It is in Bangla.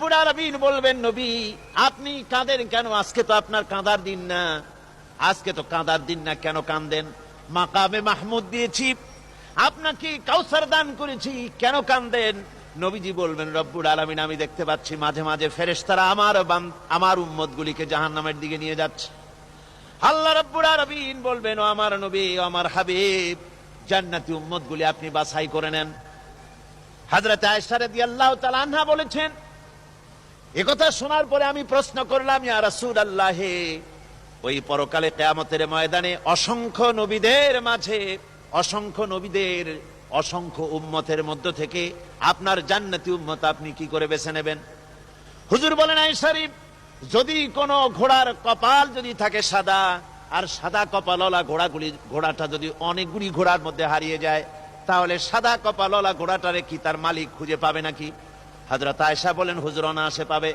রব্বুল আলামিন বলবেন, নবী আপনি কাঁদেন কেন? আজকে তো আপনার কাঁদার দিন না, আজকে তো কাঁদার দিন না, কেন কাঁদেন? মাকামে মাহমুদ দিয়েছি, আপনাকে কাউসার দান করেছি, কেন কাঁদেন? নবীজি বলবেন, রব্বুল আলামিন আমি দেখতে পাচ্ছি মাঝে মাঝে ফেরেশতারা আমার উম্মতগুলিকে জাহান্নামের দিকে নিয়ে যাচ্ছে। আল্লাহ রাব্বুল আলামিন বলবেন, ও আমার নবী, ও আমার হাবিব, জান্নাতি উম্মতগুলি আপনি বাছাই করে নেন। হযরত আয়েশা রাদিয়াল্লাহু তাআলা আনহা বলেছেন, একথা শোনার পরে আমি প্রশ্ন করলাম, ইয়া রাসূলুল্লাহ, ওই পরকালে কিয়ামতের ময়দানে অসংখ্য নবীদের মাঝে, অসংখ্য নবীদের অসংখ্য উম্মতের মধ্য থেকে আপনার জান্নাতি উম্মত আপনি কি করে বেছে নেবেন? হুজুর বলেন, আয়েশা, যদি কোন ঘোড়ার কপাল যদি থাকে সাদা, আর সাদা কপালওয়ালা ঘোড়াটা যদি অনেকগুলি ঘোড়ার মধ্যে হারিয়ে যায়, তাহলে সাদা কপালওয়ালা ঘোড়াটারে কি তার মালিক খুঁজে পাবে নাকি? হযরত আয়েশা বলেন, হুজুর অনায়াসে পাবে।